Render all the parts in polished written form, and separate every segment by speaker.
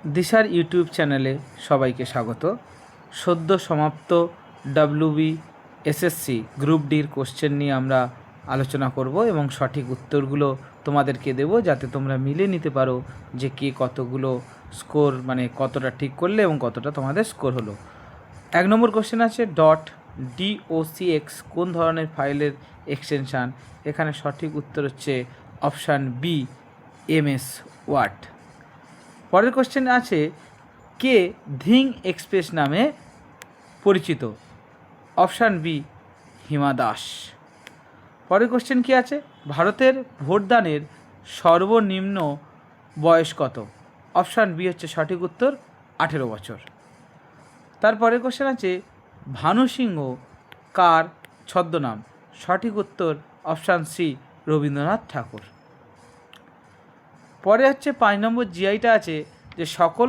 Speaker 1: দিশার ইউটিউব চ্যানেলে সবাইকে স্বাগত। সদ্য সমাপ্ত এসএসসি গ্রুপ ডির কোশ্চেন নিয়ে আমরা আলোচনা করব এবং সঠিক উত্তরগুলো তোমাদেরকে দেব, যাতে তোমরা মিলে নিতে পারো যে কে কতগুলো স্কোর, মানে কতটা ঠিক করলে এবং কতটা তোমাদের স্কোর হলো। 1 নম্বর কোশ্চেন আছে .docx কোন ধরনের ফাইলের এক্সটেনশান। এখানে সঠিক উত্তর হচ্ছে অপশান বি, MS ওয়ার্ড। পরের কোশ্চেন আছে কে ধিং এক্সপ্রেস নামে পরিচিত। Option B, Hima Das. পরের কোশ্চেন কি আছে, ভারতের ভোটদানের সর্বনিম্ন বয়স কত। অপশান বি হচ্ছে সঠিক উত্তর 18 বছর। তারপরের কোশ্চেন আছে ভানু সিংহ কার ছদ্মনাম। সঠিক উত্তর অপশান সি, রবীন্দ্রনাথ ঠাকুর। পরে হচ্ছে 5 নম্বর জিআইটা আছে যে সকল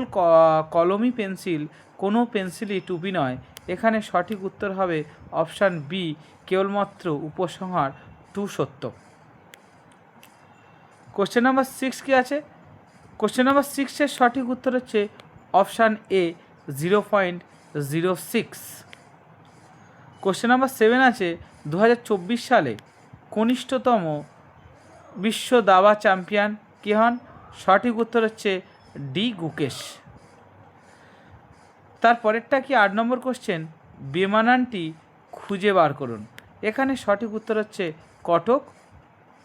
Speaker 1: কলমি পেন্সিল কোনো পেন্সিলই টুপি নয়। এখানে সঠিক উত্তর হবে অপশান বি, কেবলমাত্র উপসংহার 2 সত্য। কোশ্চেন নাম্বার 6 কি আছে, কোশ্চেন নাম্বার 6-এর সঠিক উত্তর হচ্ছে অপশান এ, 0.06। কোশ্চেন নাম্বার 7 আছে 2024 সালে কনিষ্ঠতম বিশ্ব দাবা চ্যাম্পিয়ন কে হন। সঠিক উত্তর হচ্ছে ডি গুকেশ। তারপরেরটা কি 8 নম্বর কোশ্চেন, বেমানানটি খুঁজে বার করুন। এখানে সঠিক উত্তর হচ্ছে কটক,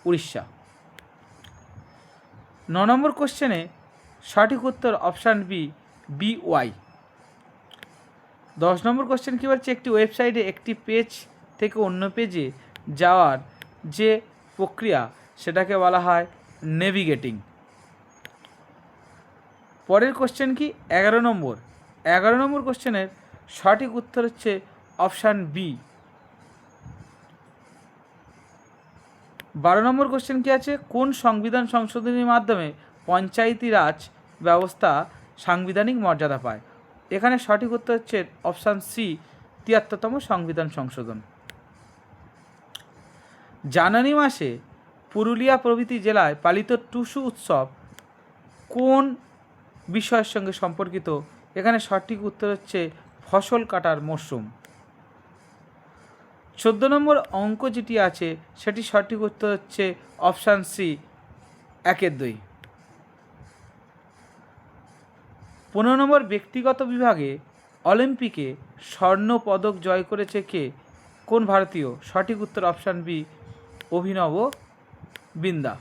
Speaker 1: উড়িষ্যা। 9 নম্বর কোশ্চেনে সঠিক উত্তর option B, BY। 10 number question কী বলছে, একটি ওয়েবসাইটে একটি পেজ থেকে অন্য পেজে যাওয়ার যে প্রক্রিয়া সেটাকে বলা হয় নেভিগেটিং। পরের কোশ্চেন কি 11 নম্বর। 11 নম্বর কোশ্চেনের সঠিক উত্তর হচ্ছে অপশান বি। 12 নম্বর কোশ্চেন কি আছে, কোন সংবিধান সংশোধনীর মাধ্যমে পঞ্চায়েতি রাজ ব্যবস্থা সাংবিধানিক মর্যাদা পায়। এখানে সঠিক উত্তর হচ্ছে অপশান সি, 73তম সংবিধান সংশোধন। জানুয়ারি মাসে পুরুলিয়া প্রভৃতি জেলায় পালিত টুসু উৎসব কোন বিষয়ের সঙ্গে সম্পর্কিত। এখানে সঠিক উত্তর হচ্ছে ফসল কাটার মরশুম। 14 নম্বর অঙ্ক যেটি আছে সেটি সঠিক উত্তর হচ্ছে অপশান সি, 1-2। 15 নম্বর ব্যক্তিগত বিভাগে অলিম্পিকে স্বর্ণ পদক জয় করেছে কে, কোন ভারতীয়। সঠিক উত্তর অপশান বি, অভিনব বিন্দা।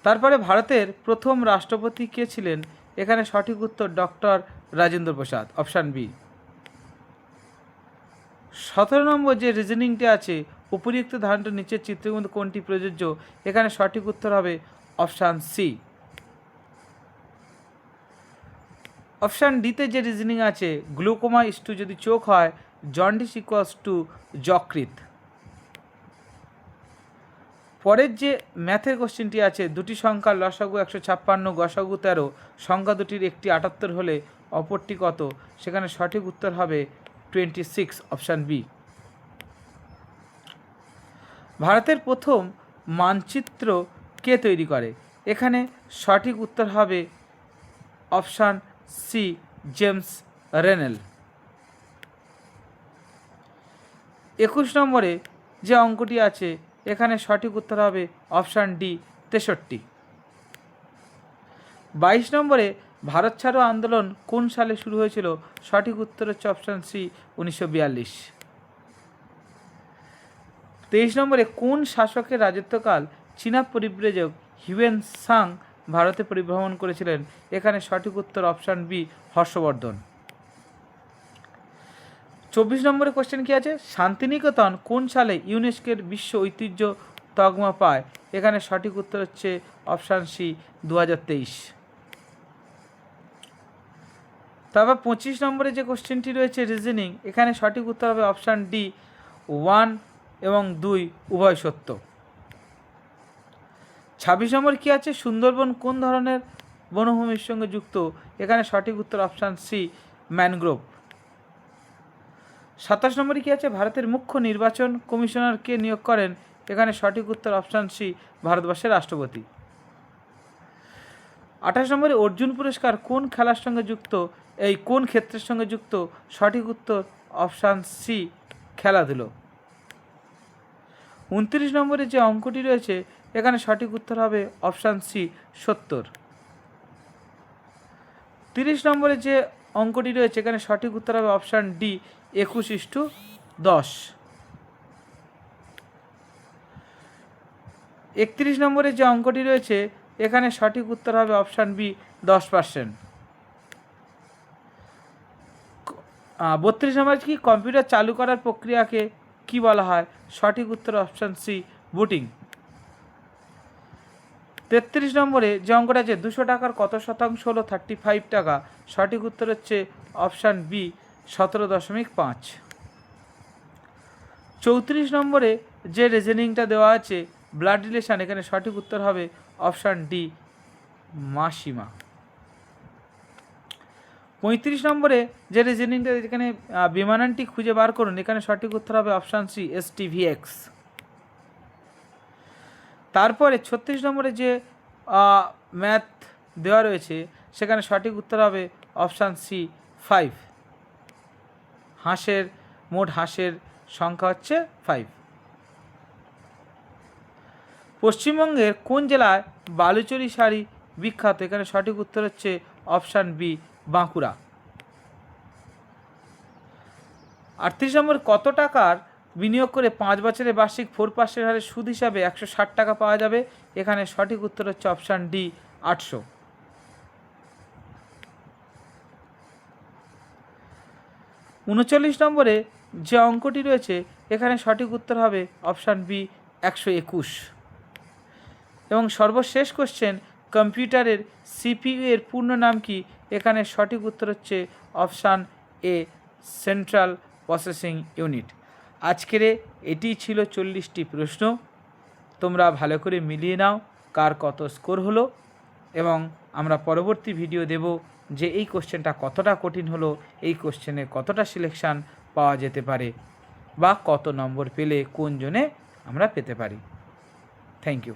Speaker 1: তারপরে ভারতের প্রথম রাষ্ট্রপতি কে ছিলেন। এখানে সঠিক উত্তর doctor Rajendra Prasad, option B. 17 নম্বর যে রিজনিংটি আছে, উপরিউক্ত ধারণটা নিচের চিত্রের মধ্যে কোনটি প্রযোজ্য। এখানে সঠিক উত্তর হবে অপশান সি। অপশান ডিতে যে রিজনিং আছে, গ্লুকোমা ইস্টু যদি চোখ হয়, জন্ডিস ইকুয়ালস টু যকৃৎ। পরের যে ম্যাথের কোশ্চেনটি আছে, দুটি সংখ্যার লসাগু 156, গসাগু 13, সংখ্যা দুটির একটি 78 হলে অপরটি কত। সেখানে সঠিক উত্তর হবে 26, অপশান বি। ভারতের প্রথম মানচিত্র কে তৈরি করে। এখানে সঠিক উত্তর হবে অপশান সি, জেমস রেনেল। 21 নম্বরে যে অঙ্কটি আছে, এখানে সঠিক উত্তর হবে অপশান ডি, 63। 22 নম্বরে ভারত ছাড়ো আন্দোলন কোন সালে শুরু হয়েছিল। সঠিক উত্তর হচ্ছে অপশান সি, 1942। 23 নম্বরে কোন শাসকের রাজত্বকাল চীনা পরিব্রাজক হিউয়েন সাং ভারতে পরিভ্রমণ করেছিলেন। এখানে সঠিক উত্তর অপশান বি, হর্ষবর্ধন। 24 নম্বরে কোশ্চেন কি আছে, শান্তিনিকেতন কোন সালে ইউনেস্কোর বিশ্ব ঐতিহ্য তকমা পায়। এখানে সঠিক উত্তর হচ্ছে অপশান সি, 2023। তারপর 25 নম্বরে যে কোশ্চেনটি রয়েছে রিজনিং, এখানে সঠিক উত্তর হবে অপশান ডি, 1 এবং 2 উভয় সত্য। 26 নম্বর কি আছে, সুন্দরবন কোন ধরনের বনভূমির সঙ্গে যুক্ত। এখানে সঠিক উত্তর অপশান সি, ম্যানগ্রোভ। 27 নম্বরে কি আছে, ভারতের মুখ্য নির্বাচন কমিশনার কে নিয়োগ করেন। এখানে সঠিক উত্তর অপশান সি, ভারতবর্ষের রাষ্ট্রপতি। 28 নম্বরে অর্জুন পুরস্কার কোন খেলার সঙ্গে যুক্ত, কোন ক্ষেত্রের সঙ্গে যুক্ত? সঠিক উত্তর অপশান সি, খেলাধুলো। 29 নম্বরে যে অঙ্কটি রয়েছে এখানে সঠিক উত্তর হবে অপশান সি, 70। 30 নম্বরে যে অঙ্কটি রয়েছে এখানে সঠিক উত্তর হবে অপশান ডি, 21:10। 31 নম্বরে যে অঙ্কটি রয়েছে এখানে সঠিক উত্তর হবে অপশান বি, 10%। 32 নম্বর কি কম্পিউটার চালু করার প্রক্রিয়াকে কি বলা হয়? সঠিক উত্তর অপশান সি, বুটিং। 33 নম্বরে যে অঙ্কটা আছে 200 টাকার কত শতাংশ হলো 35 টাকা? সঠিক উত্তর হচ্ছে অপশান বি, 17.5। 34 নম্বরে যে রিজনিংটা দেওয়া আছে ব্লাড রিলেশন, এখানে সঠিক উত্তর হবে অপশান ডি, মাসিমা। 35 নম্বরে যে রিজনিংটা এখানে বিমানানটি খুঁজে বার করুন, এখানে সঠিক উত্তর হবে অপশান সি, STVX। তারপরে 36 নম্বরে যে ম্যাথ দেওয়া রয়েছে সেখানে সঠিক উত্তর হবে অপশান সি, 5। মোট হাঁসের সংখ্যা হচ্ছে 5। পশ্চিমবঙ্গের কোন জেলায় বালুচরী শাড়ি বিখ্যাত? এখানে সঠিক উত্তর হচ্ছে অপশান বি, বাঁকুড়া। 38 নম্বর কত টাকার বিনিয়োগ করে 5 বছরে বার্ষিক 4% হারে সুদ হিসাবে 160 টাকা পাওয়া যাবে? এখানে সঠিক উত্তর হচ্ছে অপশান ডি, 800। 39 নম্বরে যে অঙ্কটি রয়েছে এখানে সঠিক উত্তর হবে অপশান বি, 121। এবং সর্বশেষ কোশ্চেন, কম্পিউটারের CPU এর পূর্ণ নাম কি? এখানে সঠিক উত্তর হচ্ছে option A, central processing unit. আজকের এটি ছিল 40টি প্রশ্ন। তোমরা ভালো করে মিলিয়ে নাও কার কত স্কোর হলো, এবং আমরা পরবর্তী ভিডিও দেব যে এই কোশ্চেনটা কতটা কঠিন হলো, এই কোশ্চেনে কতটা সিলেকশান পাওয়া যেতে পারে, বা কত নম্বর পেলে কোন জোনে আমরা পেতে পারি। Thank you.